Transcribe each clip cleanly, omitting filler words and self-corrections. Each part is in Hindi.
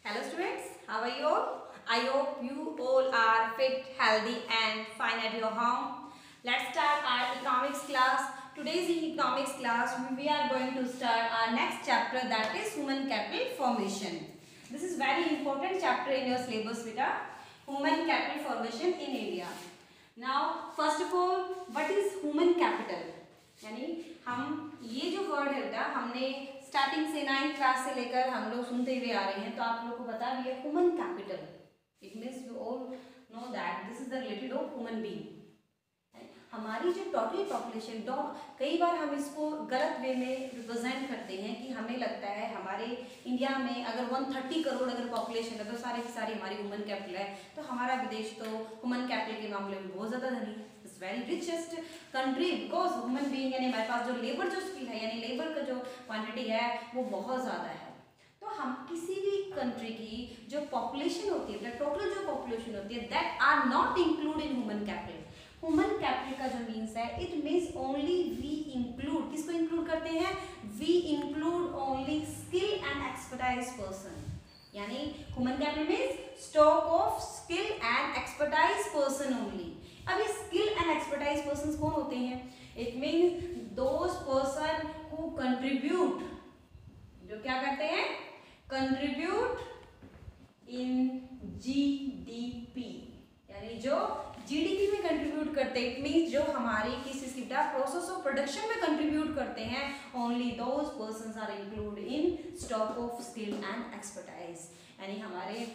Hello students, how are you all? I hope you all are fit, healthy and fine at your home. Let's start our economics class. Today's economics class we are going to start our next chapter, that is human capital formation. This is very important chapter in your syllabus beta. Human capital formation in India. Now first of all, what is human capital? यानी हम ये जो वर्ड है बेटा हमने स्टार्टिंग से 9th क्लास से लेकर हम लोग सुनते हुए आ रहे हैं, तो आप लोग को पता भी है human capital. It means you all know that this is the related of human being. हमारी जो टोटल पॉपुलेशन, कई बार हम इसको गलत वे में रिप्रेजेंट करते हैं कि हमें लगता है हमारे इंडिया में अगर 130 करोड़ अगर पॉपुलेशन है तो सारे की सारी हमारी ह्यूमन कैपिटल है, तो हमारा विदेश तो ह्यूमन कैपिटल के मामले में बहुत ज़्यादा धनी है. It's very richest country because human being यानी हमारे पास जो लेबर जो स्किल है यानी लेबर का जो क्वान्टिटी है वो बहुत ज़्यादा है. तो हम किसी भी कंट्री की जो पॉपुलेशन होती है, टोटल जो पॉपुलेशन होती है, that are not include in human capital. Human capital का जो मीन्स है, it means only we include, किसको इंक्लूड करते हैं? We include only skill and expertise person. यानी human capital means stock of skill and expertise person only. अब ये स्किल एंड एक्सपर्टाइज पर्सन कौन होते हैं? It means those person who contribute, जो क्या करते हैं? कंट्रीब्यूट इन जीडीपी, यानी जो जीडीपी में कंट्रीब्यूट करते हैं. इट मीन्स जो हमारी किसी प्रोसेस ऑफ प्रोडक्शन में कंट्रीब्यूट करते हैं, only those persons are include in stock of skill and expertise. यानी हमारे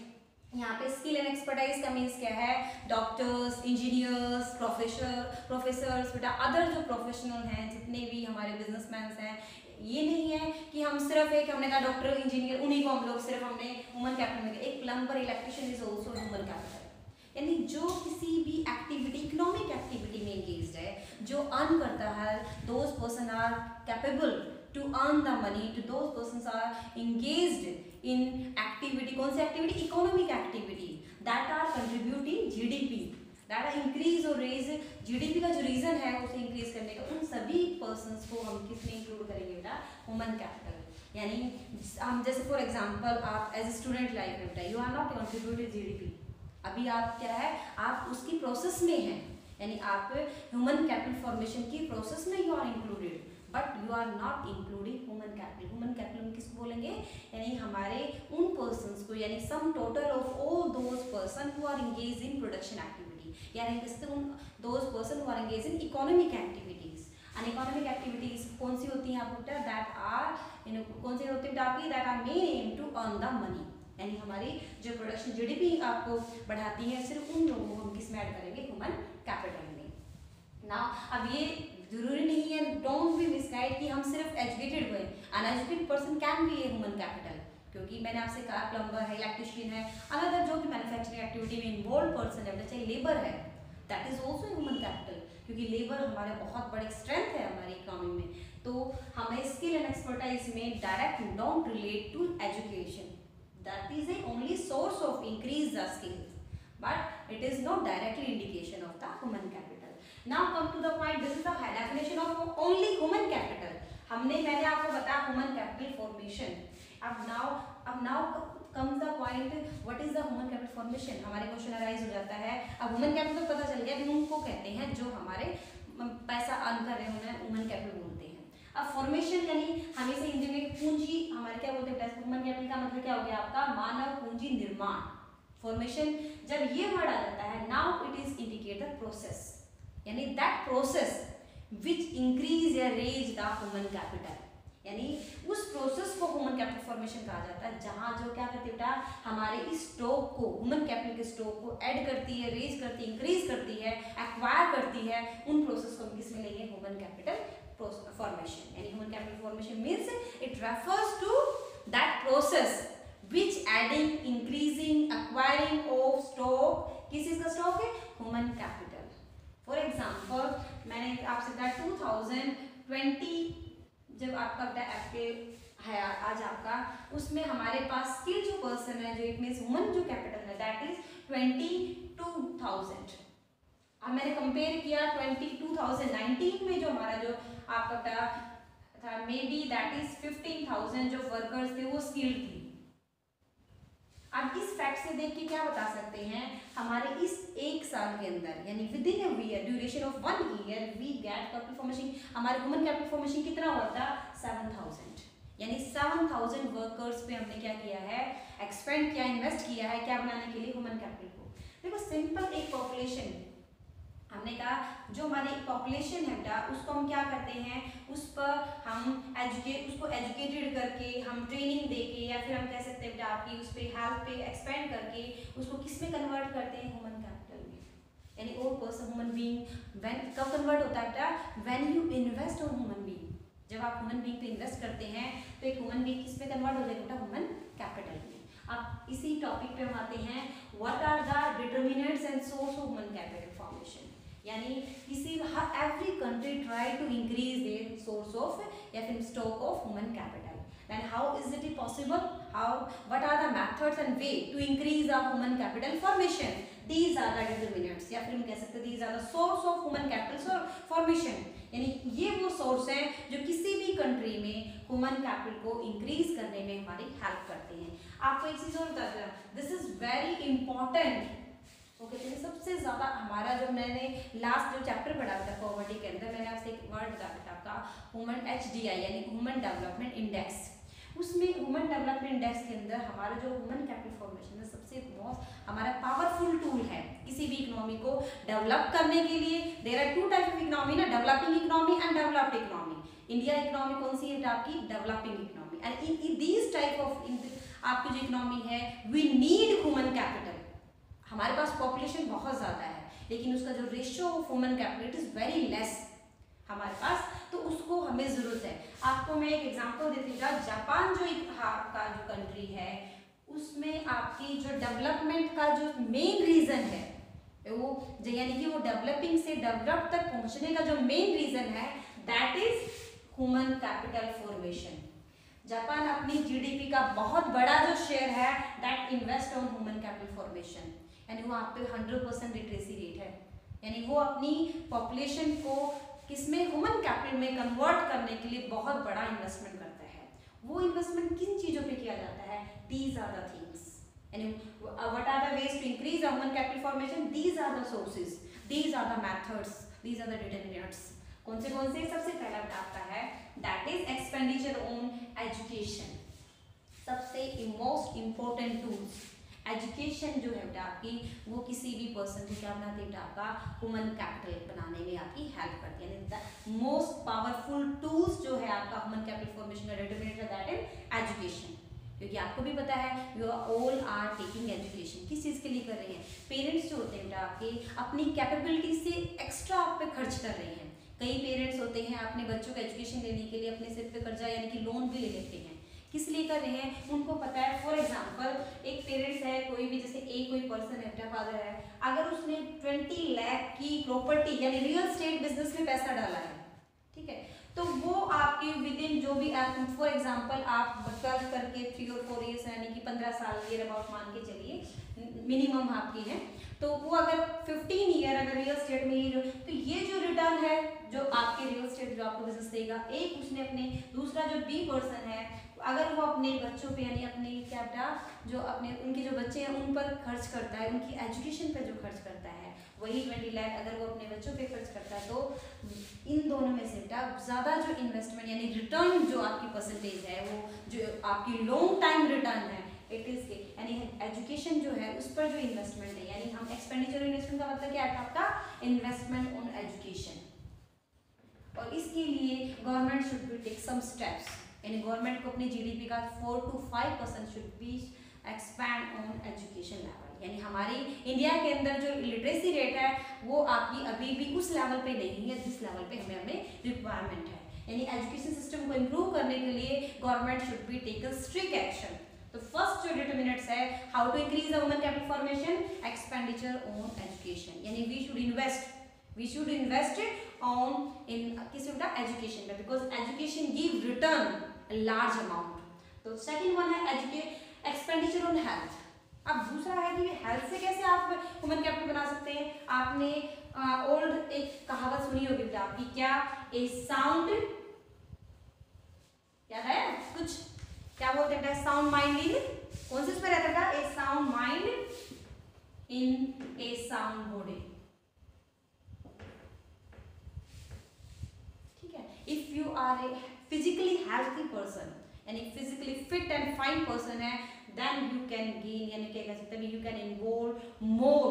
यहाँ पे स्किल एंड एक्सपर्टाइज का मीन्स क्या है? डॉक्टर्स, इंजीनियर्स, प्रोफेसर्स बेटा, अदर जो प्रोफेशनल हैं, जितने भी हमारे बिजनेसमैन हैं, ये नहीं है कि हम सिर्फ एक हमने कहा डॉक्टर इंजीनियर उन्हीं को हम लोग सिर्फ हमने ह्यूमन कैपिटल में. एक plumber, electrician is also human capital. यानी जो किसी भी एक्टिविटी, इकोनॉमिक एक्टिविटी में एंगेज्ड है, जो अर्न करता है, those person are capable to earn the money, to those persons are engaged in activity. कौन सी activity? Economic activity that are contributing GDP, that are increase और रेज जीडीपी का जो रीजन है उसे इंक्रीज करने का. उन सभी पर्सन्स को हम किसमें इंक्लूड करेंगे बेटा? Human capital. यानी हम जैसे फॉर एग्जाम्पल आप एज ए स्टूडेंट लाइफ में बेटा you are not contributed GDP. अभी आप क्या है, आप उसकी प्रोसेस में हैं, यानी आप ह्यूमन कैपिटल फॉर्मेशन की प्रोसेस में you are included, but you are not including human capital. Human capital में किसको बोलेंगे? यानी हमारे उन पर्सन्स को, यानी sum total of all those person who are engage in production activity, यानी किससे उन those person who are engage in economic activities. And economic activities कौन सी होती हैं आपको? दैट आर कौन सी होती है आपकी? That are main aim to earn the money. यानी हमारी जो प्रोडक्शन जीडीपी आपको बढ़ाती है, सिर्फ उन लोगों को हम किस में ऐड करेंगे? ह्यूमन कैपिटल में. ना अब ये जरूरी नहीं है, डोंट बी मिसगाइड कि हम सिर्फ एजुकेटेड हुए. Uneducated person can be a human capital, क्योंकि मैंने आपसे कहा प्लम्बर है, इलेक्ट्रिशियन है, अनदर जो भी मैन्युफैक्चरिंग एक्टिविटी में इन्वॉल्व पर्सन है, चाहे लेबर है, that is also human capital. क्योंकि लेबर हमारे बहुत बड़ी स्ट्रेंथ है हमारी इकोनॉमी में. तो हमें स्किल एंड एक्सपर्टाइज में direct don't relate to education. That is a only source of increase the skills, but it is not directly indication of the human capital. Now come to the point. This is the definition of only human capital. मैंने आपको बताया human capital formation. अब now comes the point. What is the human capital formation? हमारे क्वेश्चन अराइज हो जाता है. अब human capital तो पता चल गया, अभी उनको कहते हैं जो हमारे पैसा अर्न कर रहे हैं, human capital बोलते हैं. अब फॉर्मेशन यानी हमेशा हिंदी में पूंजी, हमारे क्या बोलते हैं? ह्यूमन कैपिटल का मतलब क्या हो गया आपका? मानव पूंजी निर्माण. फॉर्मेशन जब ये वर्ड आ जाता है, now it is indicate the process, यानी दैट प्रोसेस विच इंक्रीज या रेज द ह्यूमन कैपिटल. यानी उस प्रोसेस को ह्यूमन कैपिटल फॉर्मेशन कहा जाता है, जहां जो क्या करती है बेटा? हमारे इस स्टॉक को, ह्यूमन कैपिटल के स्टॉक को ऐड करती है, रेज करती है, इंक्रीज करती है, एक्वायर करती है. उन प्रोसेस को हम किस में लेंगे? Human capital formation. यानी human capital formation means it refers to that process which adding, increasing, acquiring of stock. किस चीज का स्टॉक है? human capital. For example, मैंने आपसे कहा 2020 जब आपका आपके है आज आपका, उसमें हमारे पास स्किल जो पर्सन है, जो इट मीन्स ह्यूमन जो कैपिटल है, दैट इज 22,000. अब मैंने कंपेयर किया 2019 में जो हमारा जो आपका था मे बी दैट इज 15,000 जो वर्कर्स थे वो स्किल्ड थी. अब इस फैक्ट से देख के क्या बता सकते हैं, हमारे इस एक साल के अंदर यानी within a year, duration of 1 year we get capital formation, हमारे ह्यूमन कैपिटल फॉर्मेशन कितना हुआ था 7000, यानी 7000 वर्कर्स पे हमने क्या किया है, एक्सपेंड किया, इन्वेस्ट किया है, क्या बनाने के लिए, ह्यूमन कैपिटल को। देखो सिंपल एक पॉपुलेशन, हमने कहा जो हमारी पॉपुलेशन है बेटा उसको हम क्या करते हैं, उस पर हम उसको एजुकेटेड करके, हम ट्रेनिंग देके, या फिर हम कह सकते हैं बेटा आपकी उस पर हेल्थ पे एक्सपेंड करके उसको किस में कन्वर्ट करते हैं, ह्यूमन कैपिटल में, यानी वो पर्सन ह्यूमन बीइंग व्हेन कब कन्वर्ट होता है बेटा, when you invest on human being, जब आप ह्यूमन बीइंग पे इन्वेस्ट करते हैं तो एक ह्यूमन बीइंग किस में कन्वर्ट हो जाएगा बेटा, ह्यूमन कैपिटल में। अब इसी टॉपिक पे हम आते हैं, what are the determinants and source of human capital formation, यानी किसी every country try to increase their source of या फिर stock of human capital, then how is it possible, what are the methods and way to increase our human capital formation, these are the determinants, या फिर हम कह सकते हैं these are the source of human capital formation, यानी ये वो सोर्स है जो किसी भी कंट्री में ह्यूमन कैपिटल को इंक्रीज करने में हमारी हेल्प करते हैं। आपको एक चीज और बता दूं, this is very important, okay तो सबसे ज्यादा हमारा जो मैंने लास्ट जो चैप्टर पढ़ा था पॉवर्टी के अंदर, मैंने आपसे एक वर्ड बताया था आपका ह्यूमन HDI यानी ह्यूमन डेवलपमेंट इंडेक्स, उसमें ह्यूमन डेवलपमेंट इंडेक्स के अंदर हमारा जो ह्यूमन कैपिटल फॉर्मेशन है सबसे मोस्ट हमारा पावरफुल टूल है किसी भी इकोनॉमी को डेवलप करने के लिए। There are 2 type of economy ना, developing economy and developed economy. India economy कौन सी है आपकी, developing economy, and in these type of आपकी जो इकोनॉमी है वी नीड ह्यूमन कैपिटल। हमारे पास पॉपुलेशन बहुत ज़्यादा है लेकिन उसका जो ratio of human capital it is very less हमारे पास, तो उसको हमें ज़रूरत है। आपको मैं एक एग्जांपल देती हूँ, जापान जो आपका जो कंट्री है उसमें आपकी जो डेवलपमेंट का जो मेन रीज़न है वो यानी कि वो डेवलपिंग से डेवलप तक पहुँचने का जो मेन रीज़न है that is human capital formation. Japan अपनी GDP का बहुत बड़ा जो शेयर है that invest on human capital formation, यानी वो आप पे 100% लिटरेसी रेट है, यानी वो अपनी पॉपुलेशन को किसमें, ह्यूमन कैपिटल में कन्वर्ट करने के लिए बहुत बड़ा इन्वेस्टमेंट करता है। वो इन्वेस्टमेंट किन चीज़ों पे किया जाता है, दीज आर द थिंग्स, यानी what are the ways to increase human capital formation, these are the sources, these are the methods, these are the determinants. कौन से सबसे पहला आपका है that is expenditure on education. सबसे मोस्ट इम्पोर्टेंट टूल्स एजुकेशन जो है बेटा आपकी वो किसी भी पर्सन को क्या बनाती है बेटा आपका ह्यूमन कैपिटल बनाने में आपकी हेल्प करती है। यानी मोस्ट पावरफुल टूल्स जो है आपका ह्यूमन कैपिटल फॉर्मेशन का डिटरमिनेंट दैट इज एजुकेशन, क्योंकि आपको भी पता है you all are taking education. किस चीज़ के लिए कर रहे हैं, पेरेंट्स जो होते हैं बेटा आपके अपनी कैपेबिलिटी से एक्स्ट्रा आप पे खर्च कर रहे हैं। कई पेरेंट्स होते हैं अपने बच्चों का एजुकेशन लेने के लिए अपने सिर पे कर्जा यानी कि लोन भी ले लेते हैं। किस लिए कर रहे हैं, उनको पता है। फॉर एग्जांपल एक पेरेंट्स है, कोई भी जैसे कोई पर्सन है, फादर है, अगर उसने 20 लाख की प्रॉपर्टी यानी रियल एस्टेट बिजनेस में पैसा डाला है, ठीक है, तो वो आपके विद इन जो भी फॉर एग्जांपल आप कर्ज करके 3 और 4 ईयर्स यानी कि 15 साल ईयर अबाउट मान के चलिए मिनिमम आपकी है, तो वो अगर 15 ईयर अगर रियल एस्टेट में ही तो ये जो रिटर्न है जो आपके रियल एस्टेट जो आपको बिजनेस देगा, एक उसने अपने दूसरा जो बी पर्सन है अगर वो अपने बच्चों पे यानी अपने क्या बेटा जो अपने उनके जो बच्चे हैं उन पर खर्च करता है, उनकी एजुकेशन पर जो खर्च करता है वही 20 लाख अगर वो अपने बच्चों पे खर्च करता है, तो इन दोनों में से बेटा ज़्यादा जो इन्वेस्टमेंट यानी रिटर्न जो आपकी परसेंटेज है वो जो आपकी लॉन्ग टाइम रिटर्न है इट इज यानी एजुकेशन जो है उस पर जो इन्वेस्टमेंट है, यानी हम एक्सपेंडिचर इन्वेस्टमेंट का मतलब क्या है आपका इन्वेस्टमेंट ऑन एजुकेशन। और इसके लिए government should be take some steps, यानी गवर्नमेंट को अपनी GDP का 4 to 5% should be expand on education level. यानी हमारी इंडिया के अंदर जो लिटरेसी रेट है वो आपकी अभी भी उस लेवल पे नहीं है जिस लेवल पे हमें रिक्वायरमेंट है। यानी एजुकेशन सिस्टम को इम्प्रूव करने के लिए government should be taken strict action. तो फर्स्ट जो डिटरमिनेंट्स है how to increase human capital formation, expenditure on education, यानी we should invest on in किसी बेटा एजुकेशन में, because education give return large amount. तो सेकंड वन है एक्सपेंडिचर ऑन हेल्थ। अब दूसरा है कि हेल्थ से कैसे आप ह्यूमन कैपिटल बना सकते हैं। आपने ओल्ड एक कहावत सुनी होगी बेटा आपकी, क्या ए साउंड याद है कुछ, क्या बोलते हैं, साउंड माइंड लीड कौन से इसमें रहता था? A sound mind in a sound body. ठीक है, if you are a physically healthy person, यानी physically fit and fine person है, देन यू कैन गेन, यानी क्या कह सकते हैं, you can involve more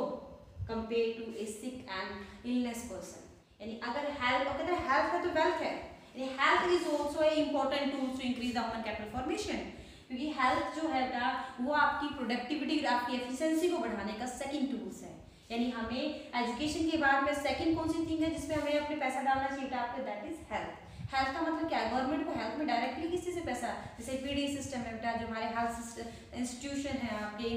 compare to a sick and illness person. यानी अगर हेल्थ है तो वेल्थ है, यानी health is also a important tool to increase the human capital formation, क्योंकि हेल्थ जो है ना वो आपकी प्रोडक्टिविटी, आपकी एफिशिएंसी को बढ़ाने का सेकंड टूल्स है। यानी हमें एजुकेशन के बाद में सेकंड कौन सी थिंग है जिसमें हमें अपने पैसा डालना चाहिए आपके, दैट इज हेल्थ। हेल्थ का मतलब क्या है? गवर्नमेंट को हेल्थ में डायरेक्टली किसी से पैसा, जैसे पीडी सिस्टम है बेटा, जो हमारे हेल्थ इंस्टीट्यूशन है आपके,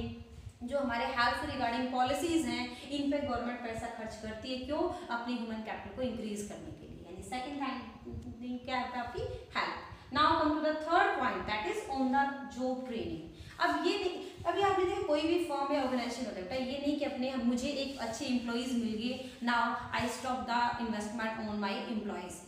जो हमारे हेल्थ से रिगार्डिंग पॉलिसीज हैं, इन पे गवर्नमेंट पैसा खर्च करती है। क्यों? अपनी ह्यूमन कैपिटल को इंक्रीज करने के लिए। यानी सेकंड थिंग क्या है आपकी? Health. Now come to the third point, that is on the job training. अब ये अभी आपने देखा कोई भी फर्म या ऑर्गेनाइजेशन होता है, ये नहीं कि अपने मुझे एक अच्छे एम्प्लॉइज मिल गए, now I stop the investment on my employees.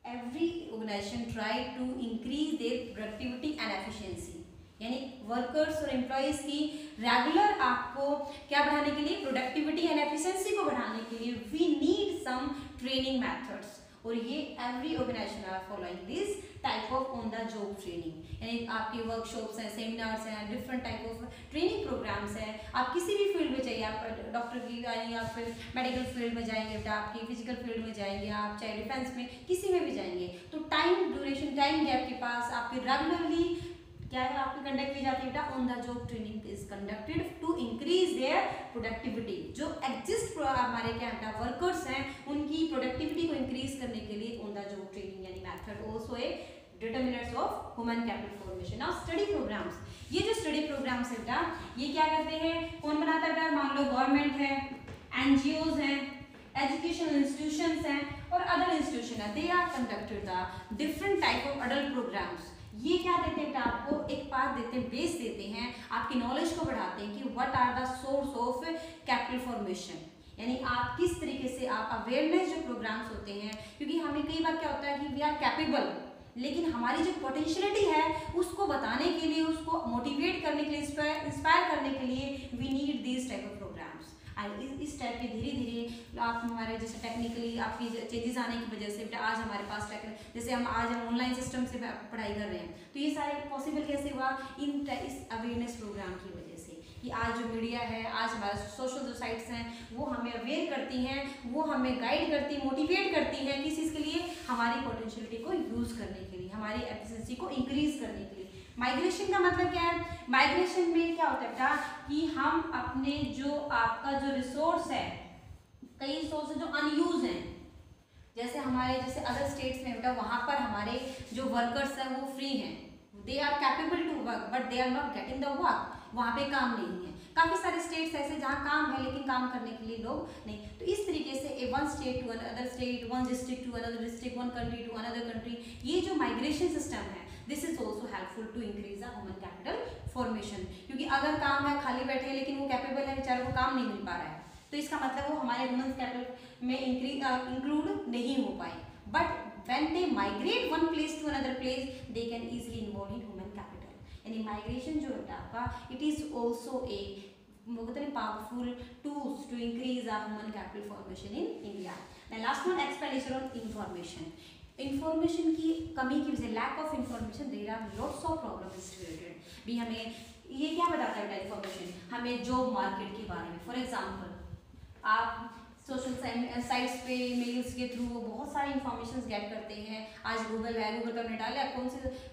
Every organization try to increase their productivity and efficiency, यानी वर्कर्स और एम्प्लॉइज की रेगुलर आपको क्या बढ़ाने के लिए? प्रोडक्टिविटी एंड एफिशिएंसी को बढ़ाने के लिए we need some training methods, और ये every organization are following this type of on the job training. यानी आपके वर्कशॉप्स हैं, सेमिनार्स हैं, different type of training programs हैं। आप किसी भी फील्ड में चाहिए, आप डॉक्टर की यानी आप फिर मेडिकल फील्ड में जाएंगे बेटा, आपकी फिजिकल फील्ड में जाएंगे, आप चाहे डिफेंस में किसी में भी जाएंगे, तो टाइम ड्यूरेशन, टाइम गैप के पास आपकी रेगुलरली क्या है आपकी कंडक्ट की जाती है बेटा? On the job training is conducted to increase their productivity. जो एग्जिस्ट हमारे क्या बेटा वर्कर्स हैं, उनकी प्रोडक्टिविटी को इंक्रीज करने के लिए ऑन द जॉब ट्रेनिंग यानी method also a determinants of human capital formation. Now study programs, ये जो स्टडी प्रोग्राम्स है बेटा, ये क्या करते हैं? कौन बनाता है बेटा? मान लो गवर्नमेंट है, एनजीओज हैं, एजुकेशनल इंस्टीट्यूशंस हैं और अदर इंस्टीट्यूशन है, they are conducted the different type of adult programs. ये क्या देते हैं? आपको एक पाथ देते हैं, बेस देते हैं, आपकी नॉलेज को बढ़ाते हैं कि what are the source of capital formation, यानी आप किस तरीके से आप अवेयरनेस जो प्रोग्राम्स होते हैं, क्योंकि हमें कई बार क्या होता है कि वी आर कैपेबल, लेकिन हमारी जो पोटेंशियलिटी है उसको बताने के लिए, उसको मोटिवेट करने के लिए, इंस्पायर करने के लिए we need this type of programs. इस टाइप के धीरे धीरे आप हमारे जैसे टेक्निकली आपकी चेंजेस आने की वजह से आज हमारे पास जैसे हम ऑनलाइन सिस्टम से पढ़ाई कर रहे हैं, तो ये सारे पॉसिबल कैसे हुआ? इस अवेयरनेस प्रोग्राम की वजह से, कि आज जो मीडिया है, आज हमारे सोशल जो साइट्स हैं, वो हमें अवेयर करती हैं, वो हमें गाइड करती, मोटिवेट करती हैं किस चीज़ के लिए? हमारी पोटेंशियलिटी को यूज़ करने के लिए, हमारी एफिशिएंसी को इंक्रीज करने के लिए। माइग्रेशन का मतलब क्या है? माइग्रेशन में क्या होता है बेटा कि हम अपने जो आपका जो रिसोर्स है, कई रिसोर्स जो अनयूज हैं, जैसे हमारे जैसे अदर स्टेट्स में बेटा वहाँ पर हमारे जो वर्कर्स हैं वो फ्री हैं, they are capable to work but they are not getting the work, वहाँ पे काम नहीं है। काफ़ी सारे स्टेट्स ऐसे जहाँ काम है लेकिन काम करने के लिए लोग नहीं। तो इस तरीके से one state to another state, one district to another district, one country to another country, ये जो माइग्रेशन सिस्टम है this is also helpful to increase the human capital formation. क्योंकि अगर काम है, खाली बैठे हैं लेकिन वो कैपेबल है, बेचारे को काम नहीं मिल पा रहा है, तो इसका मतलब वो हमारे ह्यूमन कैपिटल में इंक्लूड नहीं हो पाए। But when they migrate one place to another place, they can easily involve in human capital. यानी माइग्रेशन जो है आपका, it is also a powerful tools to increase our human capital formation in India. Now last one, expenditure on information. Information की कमी की वजह, lack of information, there are lots of problems related. भी हमें ये क्या बताता है इंफॉर्मेशन? हमें जॉब मार्केट के बारे में, फॉर एग्जांपल आप सोशल साइट्स पे मेल्स के थ्रू वो बहुत सारी इंफॉर्मेशन गेट करते हैं। आज गूगल है, गूगल पर हमने डाला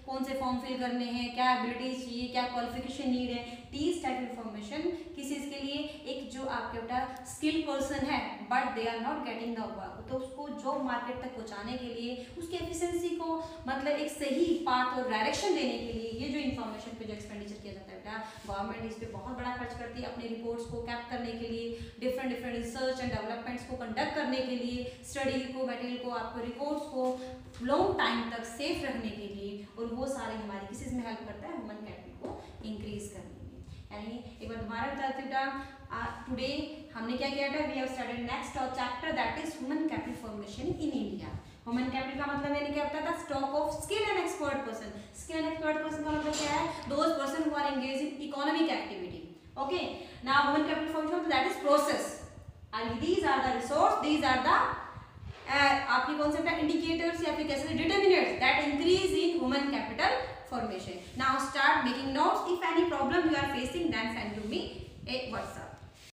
कौन से फॉर्म फिल करने हैं, क्या एबिलिटीज चाहिए, क्या क्वालिफिकेशन नीड है, तीस टाइप इंफॉर्मेशन किसी इसके लिए एक जो आपके बेटा स्किल पर्सन है but they are not getting the work, तो उसको जॉब मार्केट तक पहुँचाने के लिए, उसकी एफिशिएंसी को मतलब एक सही पाथ और डायरेक्शन देने के लिए ये जो इंफॉर्मेशन पे जो एक्सपेंडिचर किया जाता है बेटा, गवर्नमेंट इस पर बहुत बड़ा खर्च करती है अपनी रिपोर्ट्स को कैप्ट करने के लिए, डिफरेंट रिसर्च एंड डेवलपमेंट्स को कंडक्ट करने के लिए, स्टडी को, मटेरियल को, आपको रिपोर्ट्स को लॉन्ग टाइम तक सेफ रखने के लिए, और वो सारे हमारी किस चीज़ में हेल्प करता है? ह्यूमन कैपिटल को इंक्रीज करने में। यानी एक बार दोबारा बताते बेटा, टुडे हमने क्या किया था? We have studied next chapter that is human capital formation in India. Human capital का मतलब मैंने क्या बताया था? Stock of skill and expert person. Skill and expert person का मतलब क्या है? Those person who are engage in economic activity. Okay, now human capital formation, that is process, and these are the resource, these are the आपके कॉन्सेप्ट है इंडिकेटर्स या फिर कैसे determinants that increase in human capital formation. Now start making notes. If any problem you are facing, then send to me a WhatsApp.